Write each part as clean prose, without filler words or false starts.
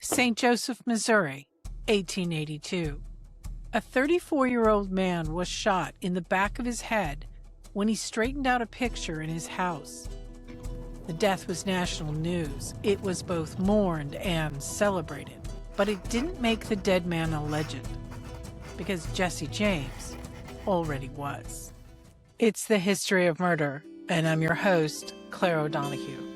St. Joseph, Missouri, 1882. A 34-year-old man was shot in the back of his head when he straightened out a picture in his house. The death was national news. It was both mourned and celebrated, but it didn't make the dead man a legend, because Jesse James already was. It's the history of murder, and I'm your host, Clare O'Donoghue.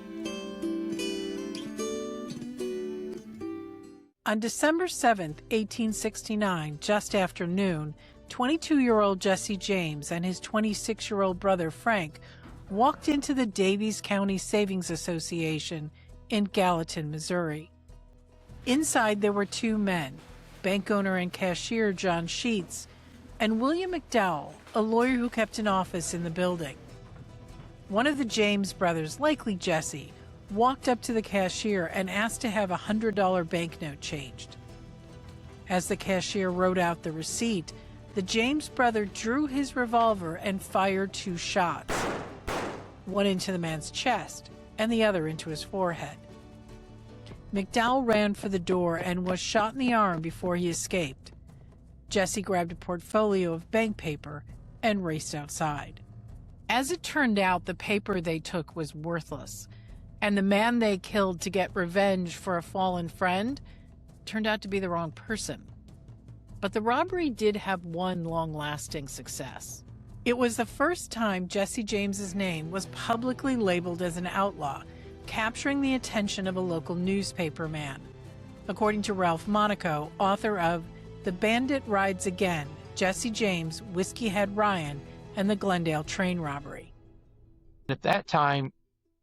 On December 7th, 1869, just after noon, 22-year-old Jesse James and his 26-year-old brother Frank walked into the Daviess County Savings Association in Gallatin, Missouri. Inside there were two men, bank owner and cashier John Sheets, and William McDowell, a lawyer who kept an office in the building. One of the James brothers, likely Jesse, walked up to the cashier and asked to have a $100 banknote changed. As the cashier wrote out the receipt, the James brother drew his revolver and fired two shots, one into the man's chest and the other into his forehead. McDowell ran for the door and was shot in the arm before he escaped. Jesse grabbed a portfolio of bank paper and raced outside. As it turned out, the paper they took was worthless, and the man they killed to get revenge for a fallen friend turned out to be the wrong person. But the robbery did have one long-lasting success. It was the first time Jesse James's name was publicly labeled as an outlaw, capturing the attention of a local newspaper man. According to Ralph Monaco, author of The Bandit Rides Again, Jesse James, Whiskey Head Ryan, and the Glendale Train Robbery. At that time,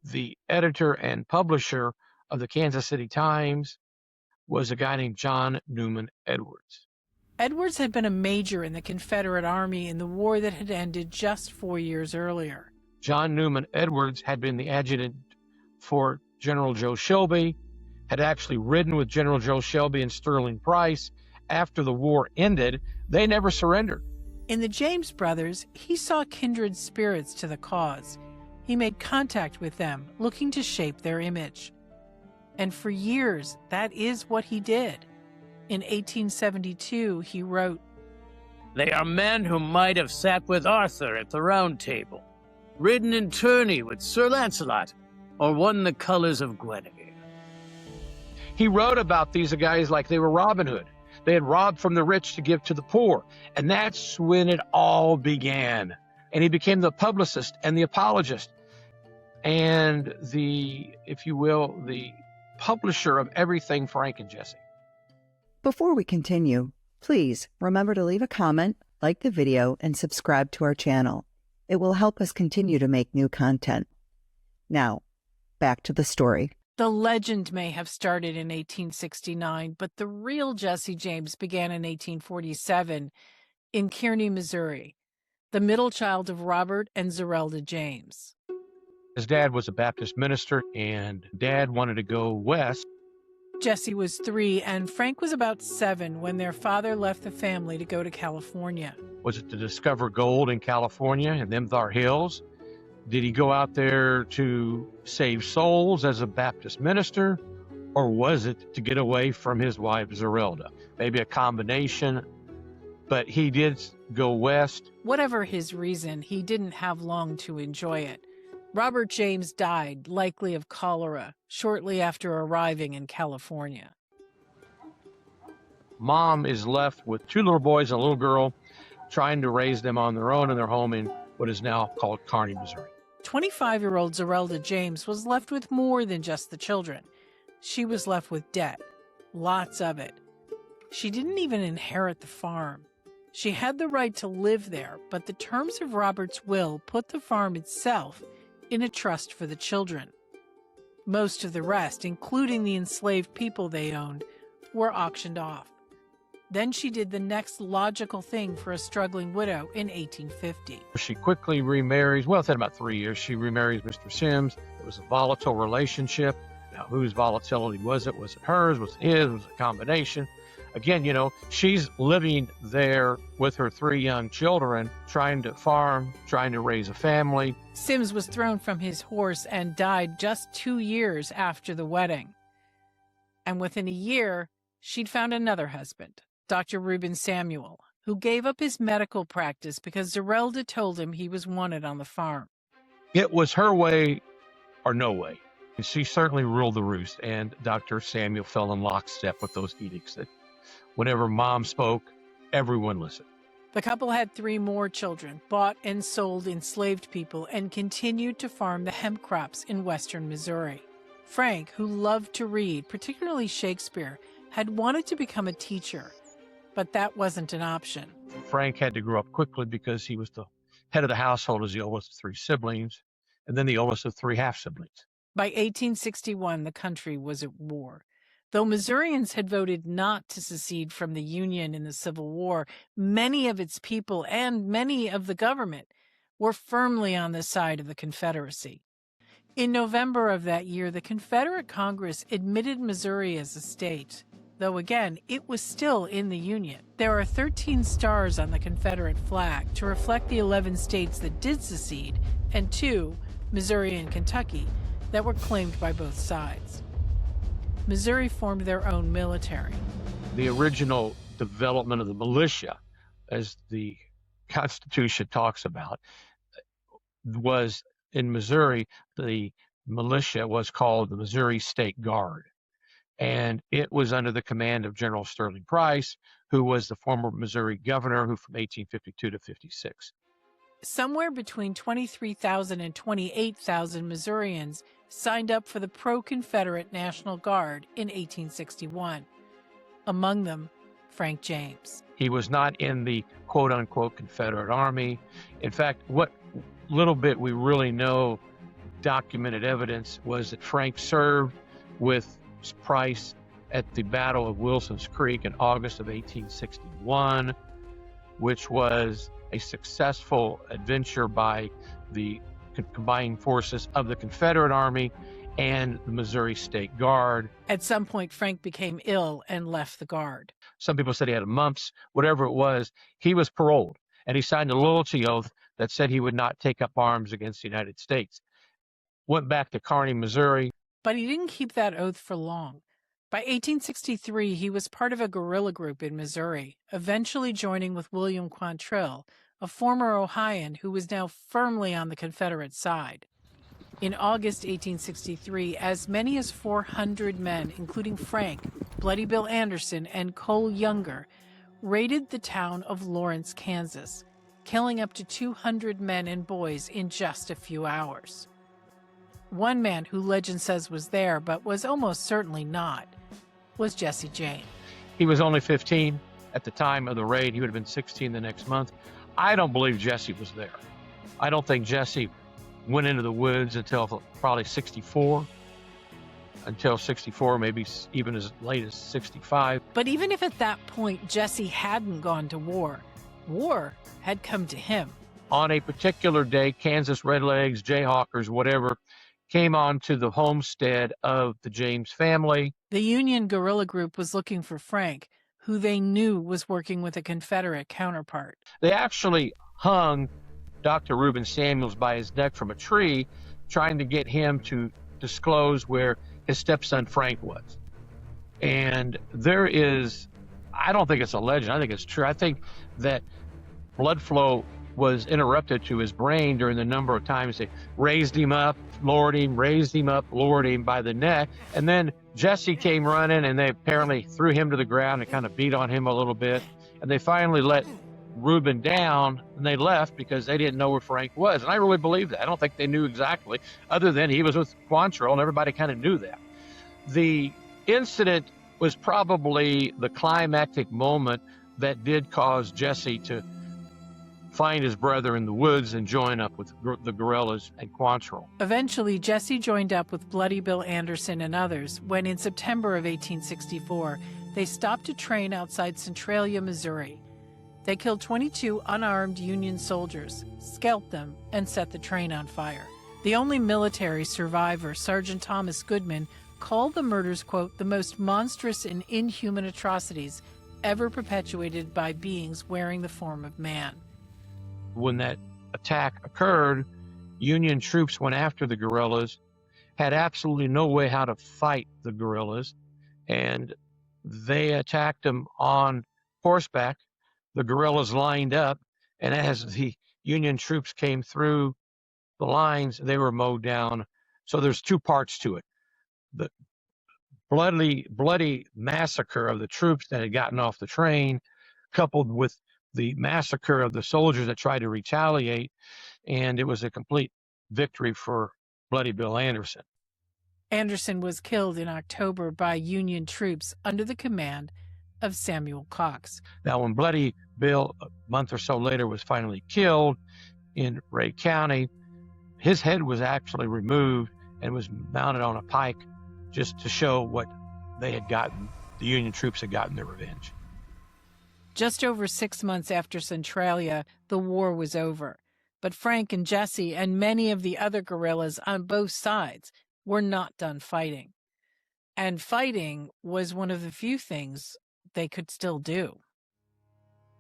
the editor and publisher of the Kansas City Times was a guy named John Newman Edwards. Edwards had been a major in the Confederate Army in the war that had ended just 4 years earlier. John Newman Edwards had been the adjutant for General Joe Shelby, had actually ridden with General Joe Shelby and Sterling Price. After the war ended, they never surrendered. In the James brothers, he saw kindred spirits to the cause. He made contact with them, looking to shape their image. And for years, that is what he did. In 1872, he wrote, "They are men who might have sat with Arthur at the Round Table, ridden in tourney with Sir Lancelot, or won the colors of Guinevere." He wrote about these guys like they were Robin Hood. They had robbed from the rich to give to the poor. And that's when it all began. And he became the publicist and the apologist and the, if you will, the publisher of everything Frank and Jesse. Before we continue, please remember to leave a comment, like the video, and subscribe to our channel. It will help us continue to make new content. Now, back to the story. The legend may have started in 1869, but the real Jesse James began in 1847 in Kearney, Missouri, the middle child of Robert and Zerelda James. His dad was a Baptist minister, and Dad wanted to go west. Jesse was 3, and Frank was about 7 when their father left the family to go to California. Was it to discover gold in California and them thar hills? Did he go out there to save souls as a Baptist minister, or was it to get away from his wife, Zerelda? Maybe a combination, but he did go west. Whatever his reason, he didn't have long to enjoy it. Robert James died, likely of cholera, shortly after arriving in California. Mom is left with 2 little boys and a little girl, trying to raise them on their own in their home in what is now called Kearney, Missouri. 25-year-old Zerelda James was left with more than just the children. She was left with debt, lots of it. She didn't even inherit the farm. She had the right to live there, but the terms of Robert's will put the farm itself in a trust for the children. Most of the rest, including the enslaved people they owned, were auctioned off. Then she did the next logical thing for a struggling widow in 1850. She quickly remarries. Well, it's had about 3 years. She remarries Mr. Sims. It was a volatile relationship. Now, whose volatility was it? Was it hers? Was it his? Was it a combination? Again, you know, she's living there with her 3 young children, trying to farm, trying to raise a family. Sims was thrown from his horse and died just 2 years after the wedding. And within a year, she'd found another husband, Dr. Reuben Samuel, who gave up his medical practice because Zerelda told him he was wanted on the farm. It was her way or no way. She certainly ruled the roost, and Dr. Samuel fell in lockstep with those edicts that whenever Mom spoke, everyone listened. The couple had 3 more children, bought and sold enslaved people, and continued to farm the hemp crops in western Missouri. Frank, who loved to read, particularly Shakespeare, had wanted to become a teacher, but that wasn't an option. Frank had to grow up quickly because he was the head of the household as the oldest of 3 siblings, and then the oldest of 3 half-siblings. By 1861, the country was at war. Though Missourians had voted not to secede from the Union in the Civil War, many of its people and many of the government were firmly on the side of the Confederacy. In November of that year, the Confederate Congress admitted Missouri as a state, though again, it was still in the Union. There are 13 stars on the Confederate flag to reflect the 11 states that did secede, and 2, Missouri and Kentucky, that were claimed by both sides. Missouri formed their own military. The original development of the militia, as the Constitution talks about, was in Missouri. The militia was called the Missouri State Guard, and it was under the command of General Sterling Price, who was the former Missouri governor, who from 1852 to 56. Somewhere between 23,000 and 28,000 Missourians signed up for the pro-Confederate National Guard in 1861. Among them, Frank James. He was not in the quote-unquote Confederate Army. In fact, what little bit we really know, documented evidence, was that Frank served with Price at the Battle of Wilson's Creek in August of 1861, which was a successful adventure by the combined forces of the Confederate Army and the Missouri State Guard. At some point, Frank became ill and left the Guard. Some people said he had mumps. Whatever it was, he was paroled, and he signed a loyalty oath that said he would not take up arms against the United States. Went back to Kearney, Missouri. But he didn't keep that oath for long. By 1863, he was part of a guerrilla group in Missouri, eventually joining with William Quantrill, a former Ohioan who was now firmly on the Confederate side. In August 1863, as many as 400 men, including Frank, Bloody Bill Anderson, and Cole Younger, raided the town of Lawrence, Kansas, killing up to 200 men and boys in just a few hours. One man who legend says was there, but was almost certainly not, was Jesse James. He was only 15 at the time of the raid. He would have been 16 the next month. I don't believe Jesse was there. I don't think Jesse went into the woods until probably 64, maybe even as late as 65. But even if at that point Jesse hadn't gone to war, war had come to him. On a particular day, Kansas Redlegs, Jayhawkers, whatever, came on to the homestead of the James family. The Union guerrilla group was looking for Frank, who they knew was working with a Confederate counterpart. They actually hung Dr. Reuben Samuels by his neck from a tree, trying to get him to disclose where his stepson Frank was. And there is, I don't think it's a legend, I think it's true. I think that blood flow was interrupted to his brain during the number of times they raised him up, lowered him, raised him up, lowered him by the neck. And then Jesse came running, and they apparently threw him to the ground and kind of beat on him a little bit. And they finally let Reuben down, and they left because they didn't know where Frank was. And I really believe that. I don't think they knew exactly, other than he was with Quantrill, and everybody kind of knew that. The incident was probably the climactic moment that did cause Jesse to find his brother in the woods and join up with the guerrillas and Quantrill. Eventually, Jesse joined up with Bloody Bill Anderson and others when, in September of 1864, they stopped a train outside Centralia, Missouri. They killed 22 unarmed Union soldiers, scalped them, and set the train on fire. The only military survivor, Sergeant Thomas Goodman, called the murders, quote, the most monstrous and inhuman atrocities ever perpetuated by beings wearing the form of man. When that attack occurred, Union troops went after the guerrillas, had absolutely no way how to fight the guerrillas, and they attacked them on horseback. The guerrillas lined up, and as the Union troops came through the lines, they were mowed down. So there's two parts to it. The bloody massacre of the troops that had gotten off the train, coupled with the massacre of the soldiers that tried to retaliate, and it was a complete victory for Bloody Bill Anderson. Anderson was killed in October by Union troops under the command of Samuel Cox. Now, when Bloody Bill, a month or so later, was finally killed in Ray County, his head was actually removed and was mounted on a pike just to show what they had gotten. The Union troops had gotten their revenge. Just over 6 months after Centralia, the war was over. But Frank and Jesse and many of the other guerrillas on both sides were not done fighting. And fighting was one of the few things they could still do.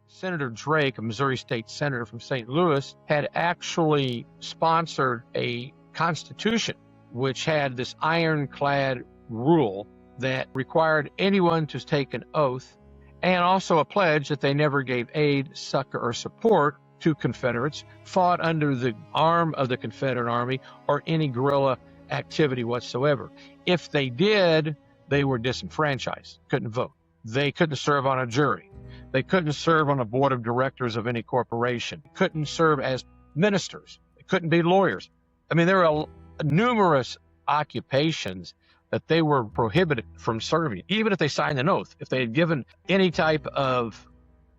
Senator Drake, a Missouri state senator from St. Louis, had actually sponsored a constitution which had this ironclad rule that required anyone to take an oath and also a pledge that they never gave aid, succor, or support to Confederates, fought under the arm of the Confederate Army, or any guerrilla activity whatsoever. If they did, they were disenfranchised, couldn't vote. They couldn't serve on a jury. They couldn't serve on a board of directors of any corporation. Couldn't serve as ministers. They couldn't be lawyers. I mean, there are numerous occupations that they were prohibited from serving, even if they signed an oath. If they had given any type of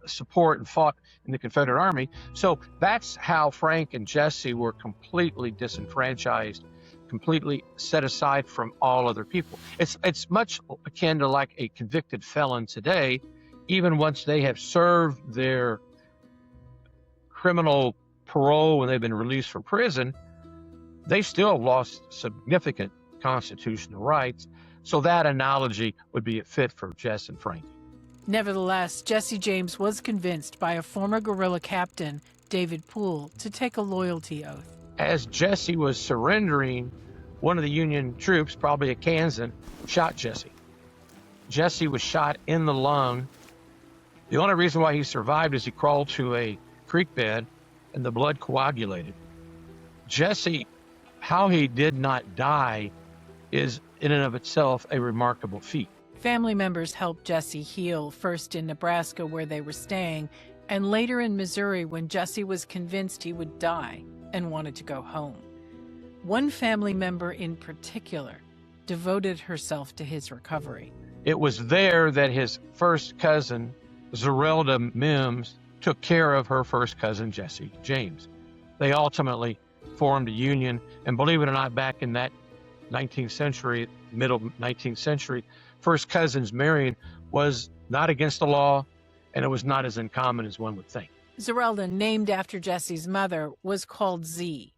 support and fought in the Confederate Army. So that's how Frank and Jesse were completely disenfranchised, completely set aside from all other people. It's much akin to like a convicted felon today. Even once they have served their criminal parole when they've been released from prison, they still have lost significant constitutional rights. So that analogy would be a fit for Jess and Frank. Nevertheless, Jesse James was convinced by a former guerrilla captain, David Poole, to take a loyalty oath. As Jesse was surrendering, one of the Union troops, probably a Kansan, shot Jesse. Jesse was shot in the lung. The only reason why he survived is he crawled to a creek bed and the blood coagulated. Jesse, how he did not die is in and of itself a remarkable feat. Family members helped Jesse heal, first in Nebraska where they were staying, and later in Missouri when Jesse was convinced he would die and wanted to go home. One family member in particular devoted herself to his recovery. It was there that his first cousin, Zerelda Mims, took care of her first cousin, Jesse James. They ultimately formed a union, and believe it or not, back in that 19th century, middle 19th century, first cousins marrying was not against the law, and it was not as uncommon as one would think. Zerelda, named after Jesse's mother, was called Z.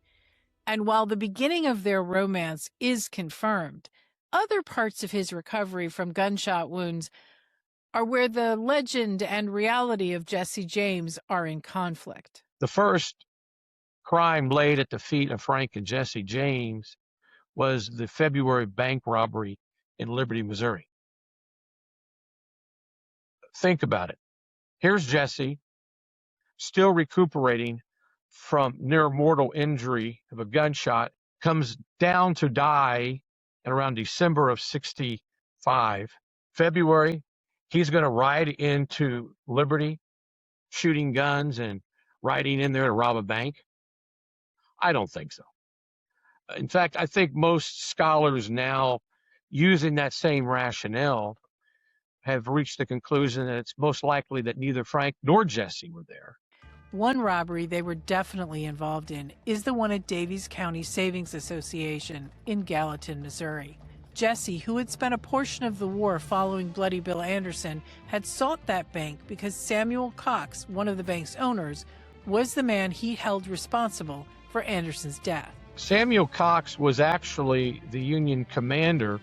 And while the beginning of their romance is confirmed, other parts of his recovery from gunshot wounds are where the legend and reality of Jesse James are in conflict. The first crime laid at the feet of Frank and Jesse James was the February bank robbery in Liberty, Missouri. Think about it. Here's Jesse, still recuperating from near mortal injury of a gunshot, comes down to die in around December of 65. February, he's going to ride into Liberty, shooting guns and riding in there to rob a bank? I don't think so. In fact, I think most scholars now, using that same rationale, have reached the conclusion that it's most likely that neither Frank nor Jesse were there. One robbery they were definitely involved in is the one at Daviess County Savings Association in Gallatin, Missouri. Jesse, who had spent a portion of the war following Bloody Bill Anderson, had sought that bank because Samuel Cox, one of the bank's owners, was the man he held responsible for Anderson's death. Samuel Cox was actually the Union commander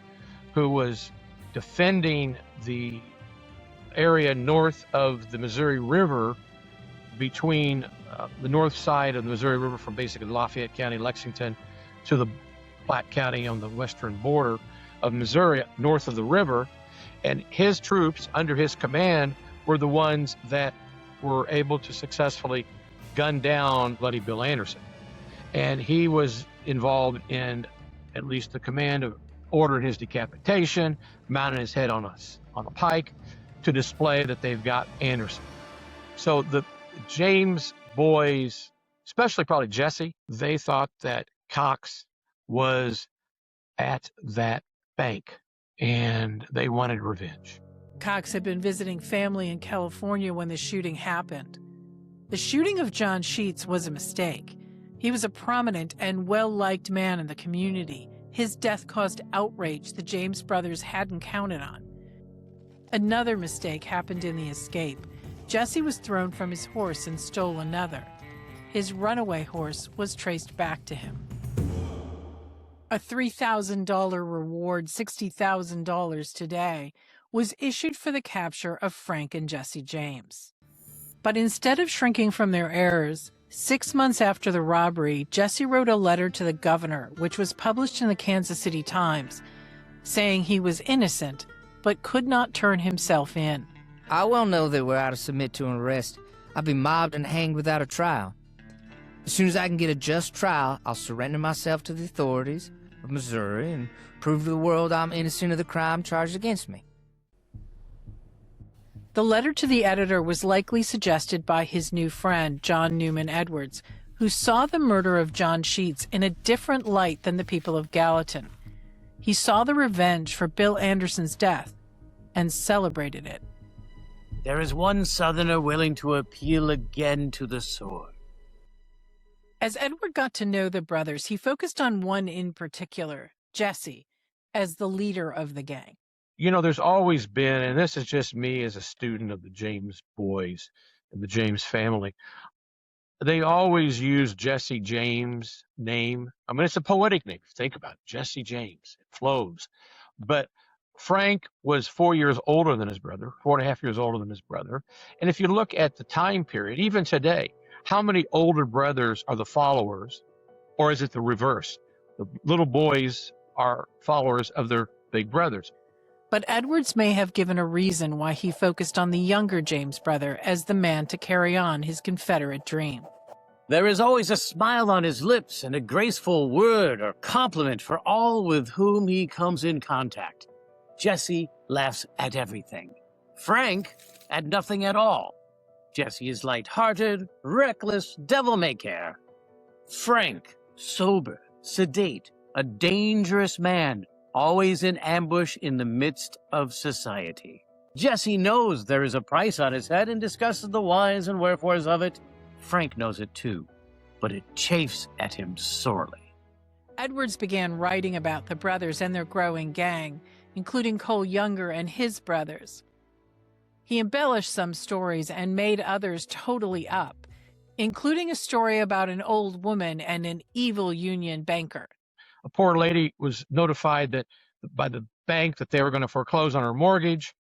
who was defending the area north of the Missouri River, between the north side of the Missouri River from basically Lafayette County, Lexington, to the Platte County on the western border of Missouri, north of the river. And his troops under his command were the ones that were able to successfully gun down Bloody Bill Anderson. And he was involved in at least the command of ordering his decapitation, mounting his head on a pike to display that they've got Anderson. So the James boys, especially probably Jesse, they thought that Cox was at that bank and they wanted revenge. Cox had been visiting family in California when the shooting happened. The shooting of John Sheets was a mistake. He was a prominent and well-liked man in the community. His death caused outrage the James brothers hadn't counted on. Another mistake happened in the escape. Jesse was thrown from his horse and stole another. His runaway horse was traced back to him. A $3,000 reward, $60,000 today, was issued for the capture of Frank and Jesse James. But instead of shrinking from their errors, 6 months after the robbery, Jesse wrote a letter to the governor, which was published in the Kansas City Times, saying he was innocent, but could not turn himself in. I well know that were I to submit to an arrest, I'd be mobbed and hanged without a trial. As soon as I can get a just trial, I'll surrender myself to the authorities of Missouri and prove to the world I'm innocent of the crime charged against me. The letter to the editor was likely suggested by his new friend, John Newman Edwards, who saw the murder of John Sheets in a different light than the people of Gallatin. He saw the revenge for Bill Anderson's death and celebrated it. There is one Southerner willing to appeal again to the sword. As Edward got to know the brothers, he focused on one in particular, Jesse, as the leader of the gang. You know, there's always been, and this is just me as a student of the James boys and the James family, they always use Jesse James' name. I mean, it's a poetic name. Think about it, Jesse James. It flows. But Frank was 4 years older than his brother, 4.5 years older than his brother. And if you look at the time period, even today, how many older brothers are the followers, or is it the reverse? The little boys are followers of their big brothers. But Edwards may have given a reason why he focused on the younger James brother as the man to carry on his Confederate dream. There is always a smile on his lips and a graceful word or compliment for all with whom he comes in contact. Jesse laughs at everything. Frank at nothing at all. Jesse is light-hearted, reckless, devil-may-care. Frank, sober, sedate, a dangerous man, always in ambush in the midst of society. Jesse knows there is a price on his head and discusses the whys and wherefores of it. Frank knows it too, but it chafes at him sorely. Edwards began writing about the brothers and their growing gang, including Cole Younger and his brothers. He embellished some stories and made others totally up, including a story about an old woman and an evil Union banker. A poor lady was notified that by the bank that they were going to foreclose on her mortgage.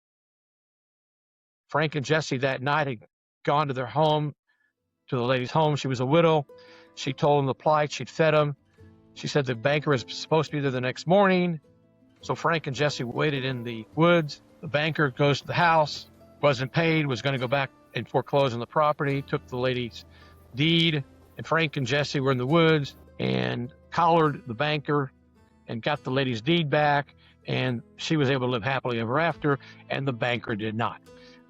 Frank and Jesse that night had gone to their home, to the lady's home. She was a widow. She told them the plight. She'd fed them. She said the banker was supposed to be there the next morning. So Frank and Jesse waited in the woods. The banker goes to the house, wasn't paid, was going to go back and foreclose on the property, took the lady's deed, and Frank and Jesse were in the woods and collared the banker and got the lady's deed back, and she was able to live happily ever after, and the banker did not.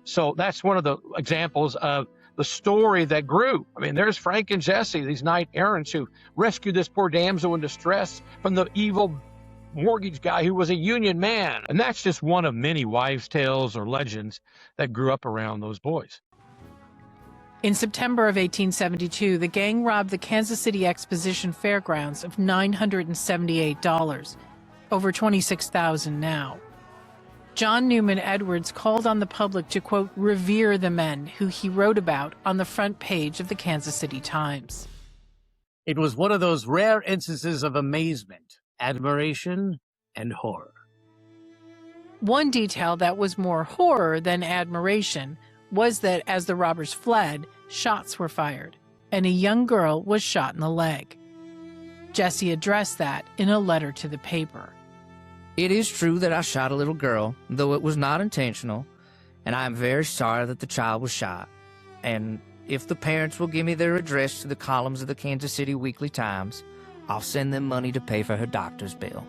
So that's one of the examples of the story that grew. I mean, there's Frank and Jesse, these knight errants who rescued this poor damsel in distress from the evil mortgage guy who was a Union man. And that's just one of many wives' tales or legends that grew up around those boys. In September of 1872, the gang robbed the Kansas City Exposition Fairgrounds of $978, over $26,000 now. John Newman Edwards called on the public to, quote, revere the men who he wrote about on the front page of the Kansas City Times. It was one of those rare instances of amazement, admiration, and horror. One detail that was more horror than admiration was that as the robbers fled, shots were fired, and a young girl was shot in the leg. Jesse addressed that in a letter to the paper. It is true that I shot a little girl, though it was not intentional, and I am very sorry that the child was shot. And if the parents will give me their address to the columns of the Kansas City Weekly Times, I'll send them money to pay for her doctor's bill.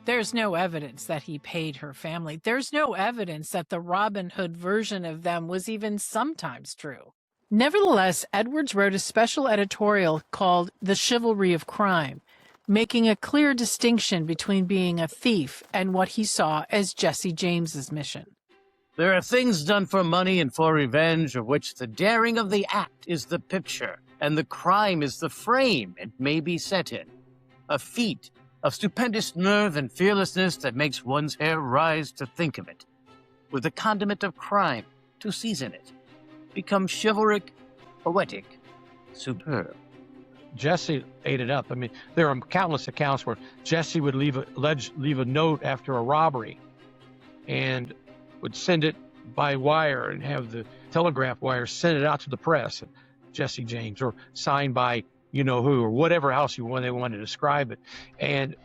There's no evidence that he paid her family. There's no evidence that the Robin Hood version of them was even sometimes true. Nevertheless, Edwards wrote a special editorial called The Chivalry of Crime, making a clear distinction between being a thief and what he saw as Jesse James's mission. There are things done for money and for revenge, of which the daring of the act is the picture, and the crime is the frame it may be set in. A feat of stupendous nerve and fearlessness that makes one's hair rise to think of it, with the condiment of crime to season it, becomes chivalric, poetic, superb. Jesse ate it up. I mean, there are countless accounts where Jesse would leave a note after a robbery and would send it by wire and have the telegraph wire send it out to the press, Jesse James, or signed by you-know-who, or whatever else they wanted to describe it. And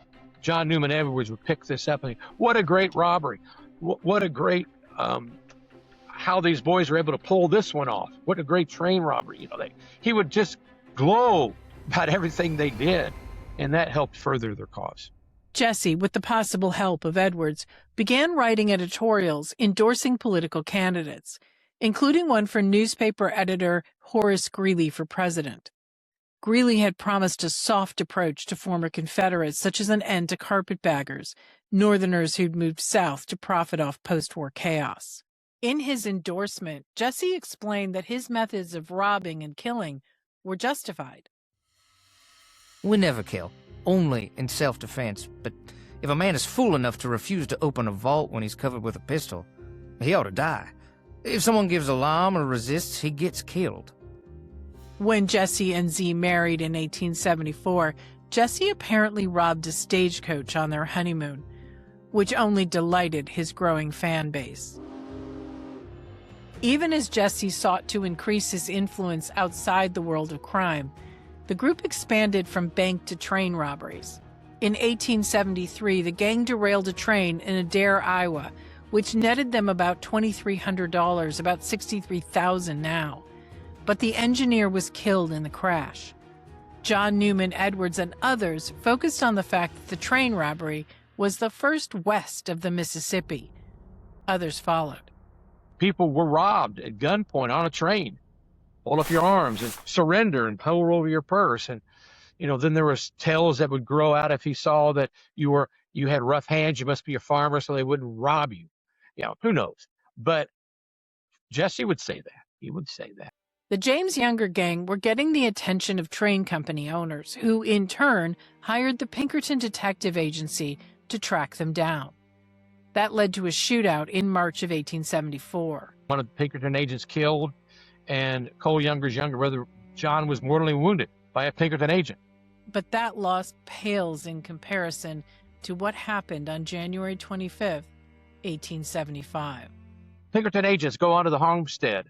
John Newman Edwards would pick this up and think, what a great robbery. What a great, how these boys were able to pull this one off. What a great train robbery. He would just glow about everything they did, and that helped further their cause. Jesse, with the possible help of Edwards, began writing editorials endorsing political candidates, including one for newspaper editor Horace Greeley for president. Greeley had promised a soft approach to former Confederates, such as an end to carpetbaggers, Northerners who'd moved south to profit off post-war chaos. In his endorsement, Jesse explained that his methods of robbing and killing were justified. We never kill, only in self-defense, but if a man is fool enough to refuse to open a vault when he's covered with a pistol, he ought to die. If someone gives alarm or resists, he gets killed. When Jesse and Z married in 1874, Jesse apparently robbed a stagecoach on their honeymoon, which only delighted his growing fan base. Even as Jesse sought to increase his influence outside the world of crime, the group expanded from bank to train robberies. In 1873, the gang derailed a train in Adair, Iowa, which netted them about $2,300, about $63,000 now. But the engineer was killed in the crash. John Newman Edwards and others focused on the fact that the train robbery was the first west of the Mississippi. Others followed. People were robbed at gunpoint on a train. Hold up your arms and surrender and pull over your purse. And, then there was tales that would grow out if he saw that you had rough hands, you must be a farmer, so they wouldn't rob you. Who knows? But Jesse would say that. He would say that. The James Younger gang were getting the attention of train company owners, who in turn hired the Pinkerton Detective Agency to track them down. That led to a shootout in March of 1874. One of the Pinkerton agents killed, and Cole Younger's younger brother, John, was mortally wounded by a Pinkerton agent. But that loss pales in comparison to what happened on January 25th, 1875. Pinkerton agents go onto the homestead.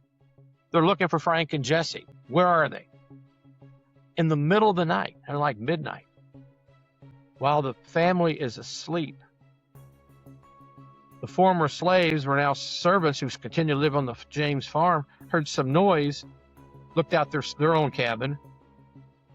They're looking for Frank and Jesse. Where are they? In the middle of the night, and like midnight, while the family is asleep. The former slaves were now servants who continued to live on the James farm, heard some noise, looked out their own cabin,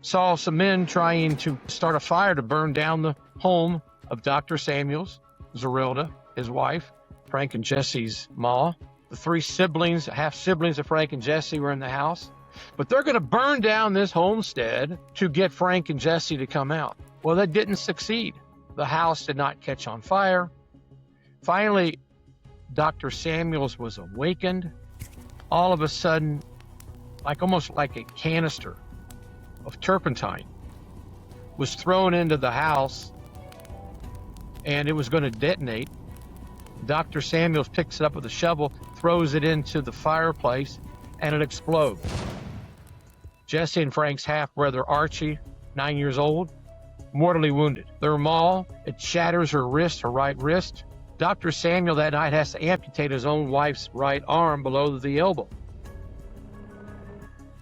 saw some men trying to start a fire to burn down the home of Dr. Samuels, Zerilda, his wife, Frank and Jesse's ma. The three siblings, half-siblings of Frank and Jesse, were in the house. But they're going to burn down this homestead to get Frank and Jesse to come out. Well, that didn't succeed. The house did not catch on fire. Finally, Dr. Samuels was awakened. All of a sudden, almost like a canister of turpentine was thrown into the house, and it was going to detonate. Dr. Samuels picks it up with a shovel, throws it into the fireplace, and it explodes. Jesse and Frank's half-brother Archie, 9 years old, mortally wounded. Their ma, it shatters her right wrist. Dr. Samuel that night has to amputate his own wife's right arm below the elbow.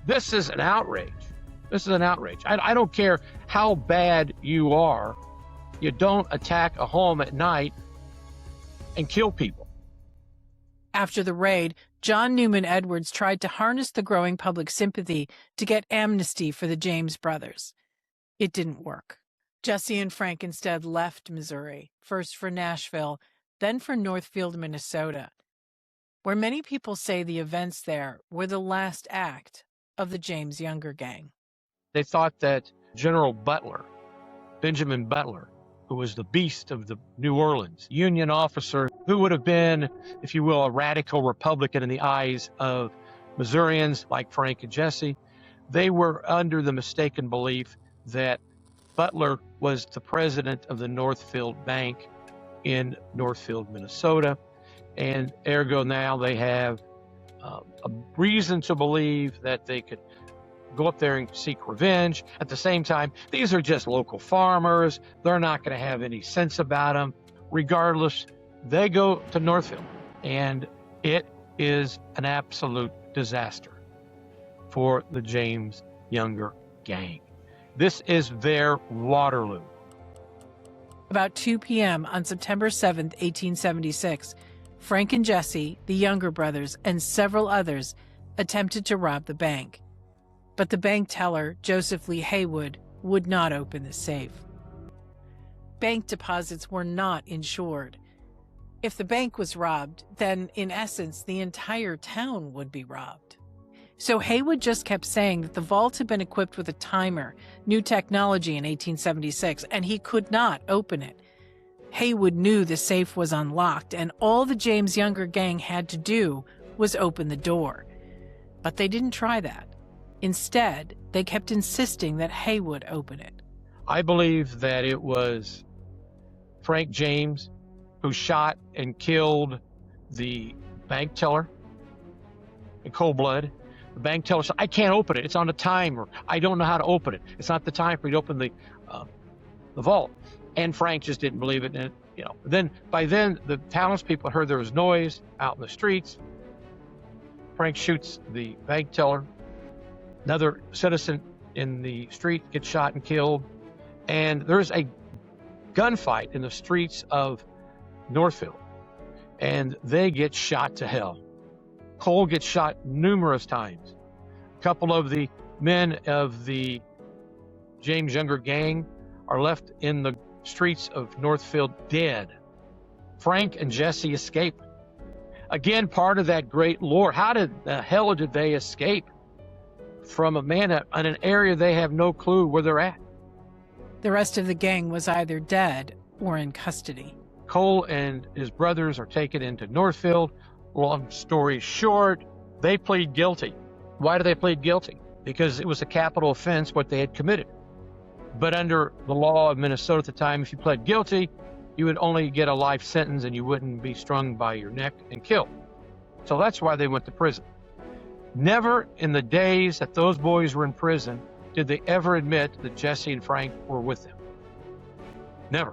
This is an outrage. This is an outrage. I don't care how bad you are. You don't attack a home at night and kill people. After the raid, John Newman Edwards tried to harness the growing public sympathy to get amnesty for the James brothers. It didn't work. Jesse and Frank instead left Missouri, first for Nashville, then for Northfield, Minnesota, where many people say the events there were the last act of the James Younger gang. They thought that General Butler, Benjamin Butler, who was the beast of the New Orleans, Union officer who would have been, if you will, a radical Republican in the eyes of Missourians like Frank and Jesse, they were under the mistaken belief that Butler was the president of the Northfield Bank in Northfield, Minnesota, and ergo now they have a reason to believe that they could go up there and seek revenge. At the same time, these are just local farmers. They're not going to have any sense about them. Regardless, they go to Northfield, and it is an absolute disaster for the James Younger gang. This is their Waterloo. About 2 p.m. on September 7, 1876, Frank and Jesse, the Younger brothers, and several others attempted to rob the bank. But the bank teller, Joseph Lee Haywood, would not open the safe. Bank deposits were not insured. If the bank was robbed, then in essence, the entire town would be robbed. So Haywood just kept saying that the vault had been equipped with a timer, new technology in 1876, and he could not open it. Haywood knew the safe was unlocked, and all the James Younger gang had to do was open the door. But they didn't try that. Instead, they kept insisting that Haywood open it. I believe that it was Frank James who shot and killed the bank teller in cold blood. The bank teller said, "I can't open it. It's on a timer. I don't know how to open it. It's not the time for you to open the vault." And Frank just didn't believe it. And then by then the townspeople heard there was noise out in the streets. Frank shoots the bank teller. Another citizen in the street gets shot and killed. And there's a gunfight in the streets of Northfield, and they get shot to hell. Cole gets shot numerous times. A couple of the men of the James Younger gang are left in the streets of Northfield dead. Frank and Jesse escape. Again, part of that great lore. How the hell did they escape from a man in an area they have no clue where they're at? The rest of the gang was either dead or in custody. Cole and his brothers are taken into Northfield. Long story short, they plead guilty. Why do they plead guilty? Because it was a capital offense what they had committed. But under the law of Minnesota at the time, if you pled guilty, you would only get a life sentence and you wouldn't be strung by your neck and killed. So that's why they went to prison. Never in the days that those boys were in prison did they ever admit that Jesse and Frank were with them. Never.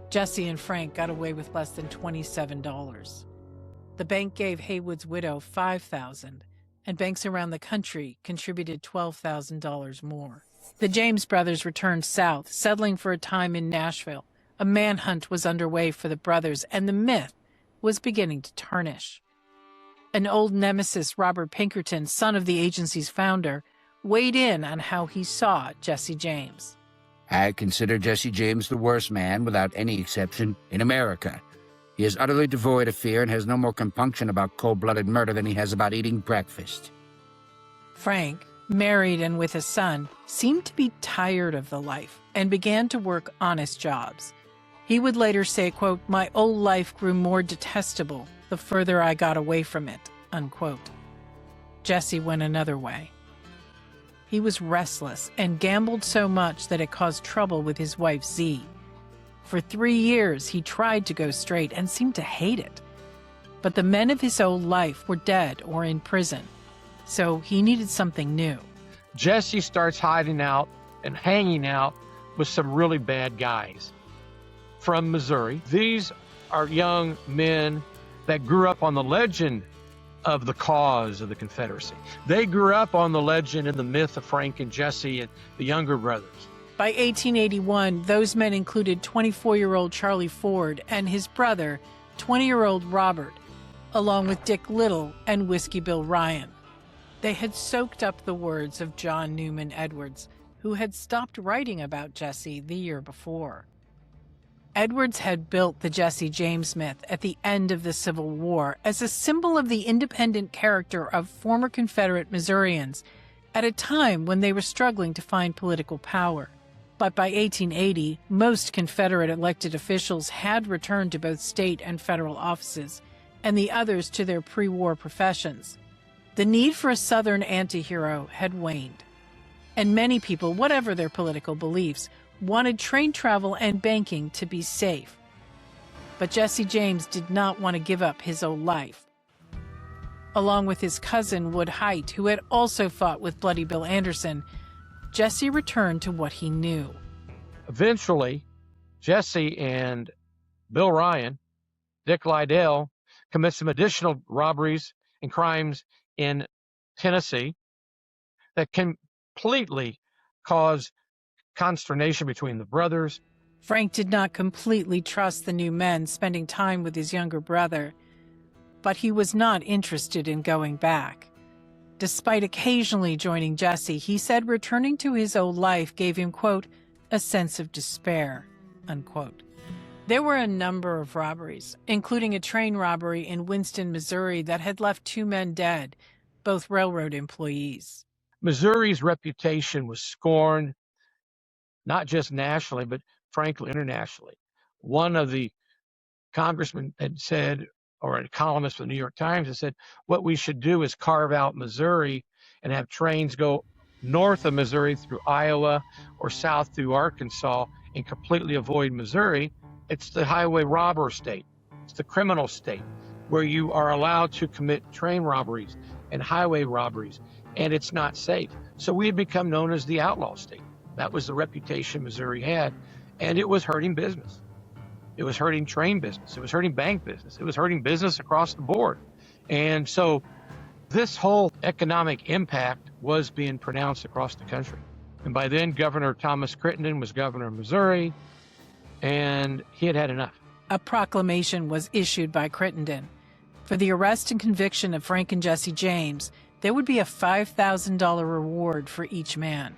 Jesse and Frank got away with less than $27. The bank gave Haywood's widow $5,000, and banks around the country contributed $12,000 more. The James brothers returned south, settling for a time in Nashville. A manhunt was underway for the brothers, and the myth was beginning to tarnish. An old nemesis, Robert Pinkerton, son of the agency's founder, weighed in on how he saw Jesse James. "I consider Jesse James the worst man, without any exception, in America. He is utterly devoid of fear and has no more compunction about cold-blooded murder than he has about eating breakfast." Frank, married and with a son, seemed to be tired of the life and began to work honest jobs. He would later say, quote, "My old life grew more detestable the further I got away from it," unquote. Jesse went another way. He was restless and gambled so much that it caused trouble with his wife, Z. For 3 years, he tried to go straight and seemed to hate it. But the men of his old life were dead or in prison, so he needed something new. Jesse starts hiding out and hanging out with some really bad guys from Missouri. These are young men that grew up on the legend of the cause of the Confederacy. They grew up on the legend and the myth of Frank and Jesse and the Younger brothers. By 1881, those men included 24-year-old Charlie Ford and his brother, 20-year-old Robert, along with Dick Little and Whiskey Bill Ryan. They had soaked up the words of John Newman Edwards, who had stopped writing about Jesse the year before. Edwards had built the Jesse James myth at the end of the Civil War as a symbol of the independent character of former Confederate Missourians at a time when they were struggling to find political power. But by 1880, most Confederate elected officials had returned to both state and federal offices, and the others to their pre-war professions. The need for a Southern anti-hero had waned, and many people, whatever their political beliefs, wanted train travel and banking to be safe. But Jesse James did not want to give up his old life. Along with his cousin Wood Height, who had also fought with Bloody Bill Anderson, Jesse returned to what he knew. Eventually, Jesse and Bill Ryan, Dick Liddell, commit some additional robberies and crimes in Tennessee that completely cause consternation between the brothers. Frank did not completely trust the new men spending time with his younger brother, but he was not interested in going back. Despite occasionally joining Jesse, he said returning to his old life gave him, quote, a sense of despair, unquote. There were a number of robberies, including a train robbery in Winston, Missouri that had left 2 men dead, both railroad employees. Missouri's reputation was scorned, not just nationally, but frankly, internationally. One of the congressmen had said, or a columnist for the New York Times had said, what we should do is carve out Missouri and have trains go north of Missouri through Iowa or south through Arkansas and completely avoid Missouri. It's the highway robber state. It's the criminal state where you are allowed to commit train robberies and highway robberies, and it's not safe. So we had become known as the outlaw state. That was the reputation Missouri had, and it was hurting business. It was hurting train business. It was hurting bank business. It was hurting business across the board. And so this whole economic impact was being pronounced across the country. And by then, Governor Thomas Crittenden was governor of Missouri, and he had had enough. A proclamation was issued by Crittenden. For the arrest and conviction of Frank and Jesse James, there would be a $5,000 reward for each man.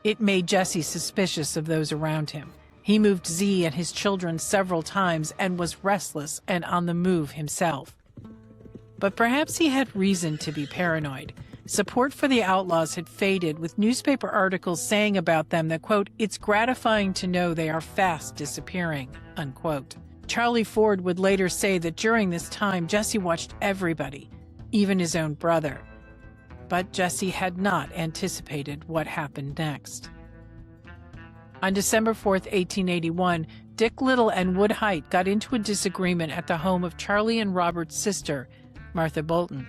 It made Jesse suspicious of those around him. He moved Z and his children several times and was restless and on the move himself. But perhaps he had reason to be paranoid. Support for the outlaws had faded, with newspaper articles saying about them that, quote, it's gratifying to know they are fast disappearing, unquote. Charlie Ford would later say that during this time, Jesse watched everybody, even his own brother. But Jesse had not anticipated what happened next. On December 4th, 1881, Dick Little and Wood Height got into a disagreement at the home of Charlie and Robert's sister, Martha Bolton.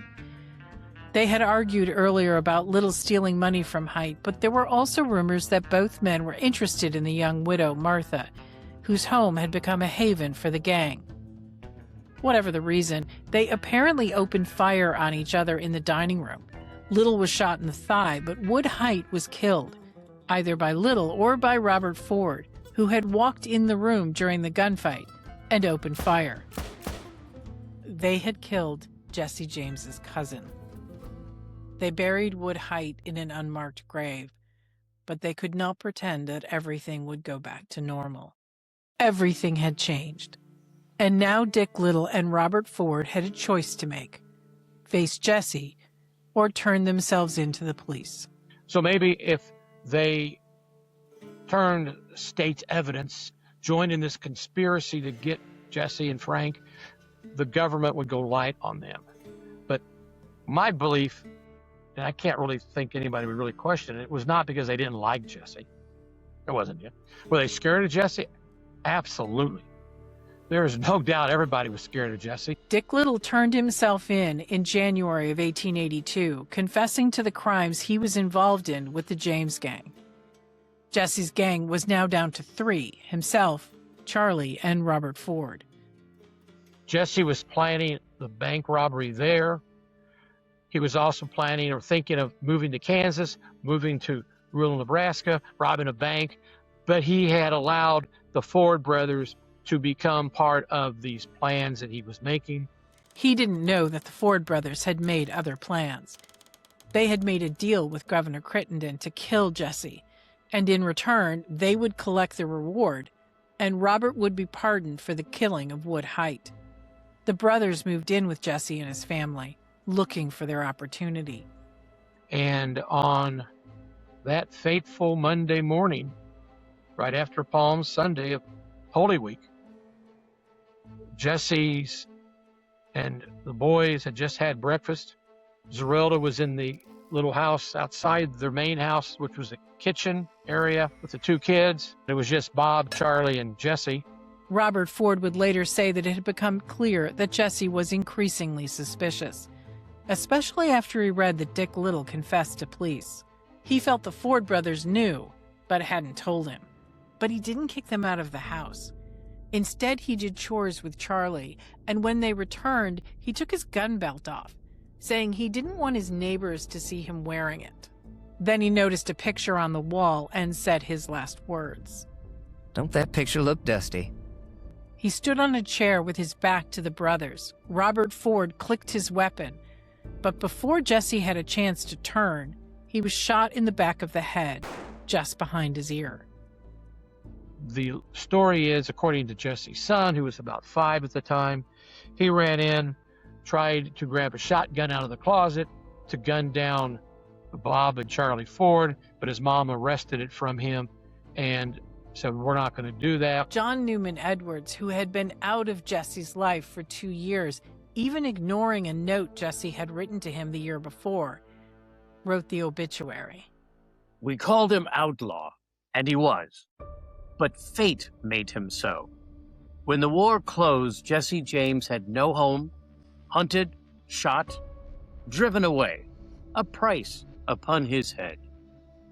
They had argued earlier about Little stealing money from Height, but there were also rumors that both men were interested in the young widow, Martha, whose home had become a haven for the gang. Whatever the reason, they apparently opened fire on each other in the dining room. Little was shot in the thigh, but Wood Height was killed, either by Little or by Robert Ford, who had walked in the room during the gunfight and opened fire. They had killed Jesse James's cousin. They buried Wood Height in an unmarked grave, but they could not pretend that everything would go back to normal. Everything had changed, and now Dick Little and Robert Ford had a choice to make: face Jesse or turn themselves into the police. So maybe if they turned state's evidence, joined in this conspiracy to get Jesse and Frank, the government would go light on them. But my belief, and I can't really think anybody would really question it, was not because they didn't like Jesse. It wasn't it. Were they scared of Jesse? Absolutely. There is no doubt everybody was scared of Jesse. Dick Little turned himself in January of 1882, confessing to the crimes he was involved in with the James gang. Jesse's gang was now down to 3, himself, Charlie, and Robert Ford. Jesse was planning the bank robbery there. He was also planning or thinking of moving to Kansas, moving to rural Nebraska, robbing a bank, but he had allowed the Ford brothers to become part of these plans that he was making. He didn't know that the Ford brothers had made other plans. They had made a deal with Governor Crittenden to kill Jesse, and in return, they would collect the reward, and Robert would be pardoned for the killing of Wood Height. The brothers moved in with Jesse and his family, looking for their opportunity. And on that fateful Monday morning, right after Palm Sunday of Holy Week, Jesse's and the boys had just had breakfast. Zerelda was in the little house outside their main house, which was a kitchen area with the two kids. It was just Bob, Charlie, and Jesse. Robert Ford would later say that it had become clear that Jesse was increasingly suspicious, especially after he read that Dick Little confessed to police. He felt the Ford brothers knew, but hadn't told him. But he didn't kick them out of the house. Instead, he did chores with Charlie, and when they returned, he took his gun belt off, saying he didn't want his neighbors to see him wearing it. Then he noticed a picture on the wall and said his last words. Don't that picture look dusty? He stood on a chair with his back to the brothers. Robert Ford clicked his weapon, but before Jesse had a chance to turn, he was shot in the back of the head, just behind his ear. The story is, according to Jesse's son, who was about 5 at the time, he ran in, tried to grab a shotgun out of the closet to gun down Bob and Charlie Ford, but his mom arrested it from him and said, we're not going to do that. John Newman Edwards, who had been out of Jesse's life for 2 years, even ignoring a note Jesse had written to him the year before, wrote the obituary. We called him outlaw, and he was. But fate made him so. When the war closed, Jesse James had no home, hunted, shot, driven away, a price upon his head.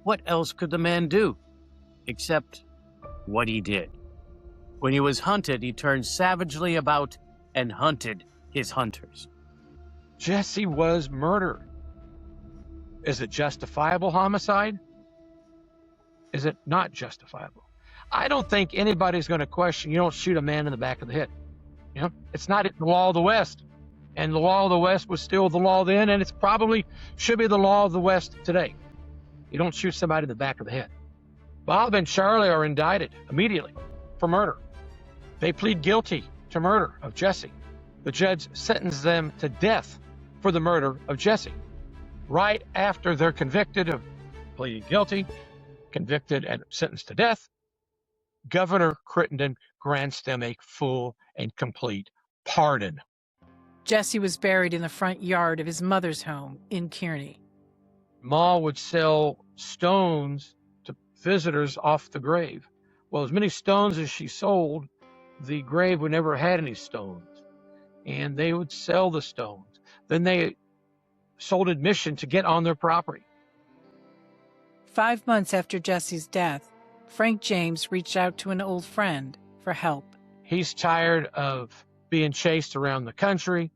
What else could the man do? Except what he did. When he was hunted, he turned savagely about and hunted his hunters. Jesse was murdered. Is it justifiable homicide? Is it not justifiable? I don't think anybody's going to question, you don't shoot a man in the back of the head. You know, it's not the law of the West. And the law of the West was still the law then, and it's probably should be the law of the West today. You don't shoot somebody in the back of the head. Bob and Charlie are indicted immediately for murder. They plead guilty to murder of Jesse. The judge sentenced them to death for the murder of Jesse. Right after they're convicted of pleading guilty, convicted and sentenced to death, Governor Crittenden grants them a full and complete pardon. Jesse was buried in the front yard of his mother's home in Kearney. Ma would sell stones to visitors off the grave. Well, as many stones as she sold, the grave would never had any stones. And they would sell the stones. Then they sold admission to get on their property. 5 months after Jesse's death, Frank James reached out to an old friend for help. He's tired of being chased around the country.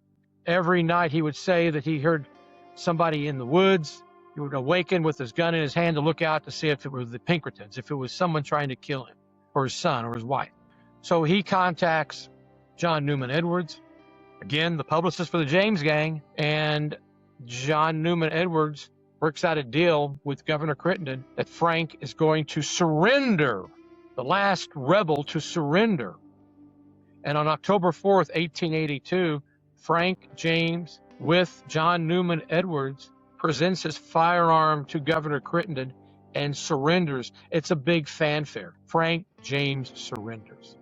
Every night he would say that he heard somebody in the woods. He would awaken with his gun in his hand to look out to see if it were the Pinkertons, if it was someone trying to kill him, or his son, or his wife. So he contacts John Newman Edwards, again, the publicist for the James gang, and John Newman Edwards works out a deal with Governor Crittenden that Frank is going to surrender, the last rebel to surrender. And on October 4th, 1882, Frank James, with John Newman Edwards, presents his firearm to Governor Crittenden and surrenders. It's a big fanfare. Frank James surrenders.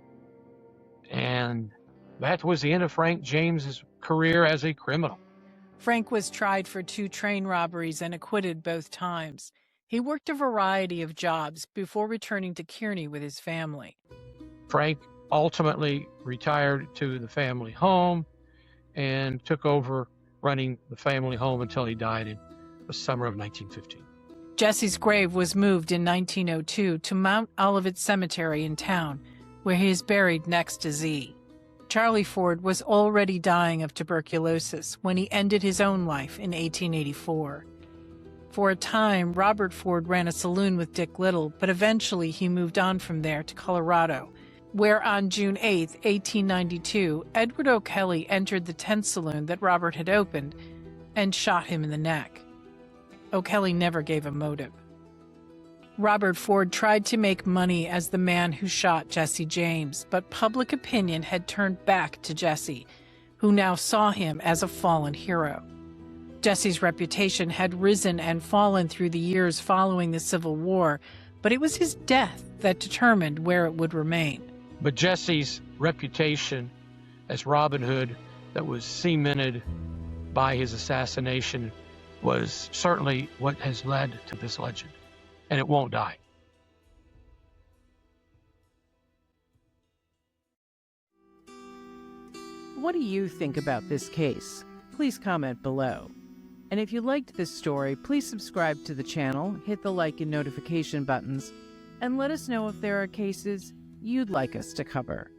And that was the end of Frank James's career as a criminal. Frank was tried for 2 train robberies and acquitted both times. He worked a variety of jobs before returning to Kearney with his family. Frank ultimately retired to the family home and took over running the family home until he died in the summer of 1915. Jesse's grave was moved in 1902 to Mount Olivet Cemetery in town, where he is buried next to Z. Charlie Ford was already dying of tuberculosis when he ended his own life in 1884. For a time, Robert Ford ran a saloon with Dick Little, but eventually he moved on from there to Colorado, where on June 8, 1892, Edward O'Kelly entered the tent saloon that Robert had opened and shot him in the neck. O'Kelly never gave a motive. Robert Ford tried to make money as the man who shot Jesse James, but public opinion had turned back to Jesse, who now saw him as a fallen hero. Jesse's reputation had risen and fallen through the years following the Civil War, but it was his death that determined where it would remain. But Jesse's reputation as Robin Hood that was cemented by his assassination was certainly what has led to this legend, and it won't die. What do you think about this case? Please comment below. And if you liked this story, please subscribe to the channel, hit the like and notification buttons, and let us know if there are cases you'd like us to cover.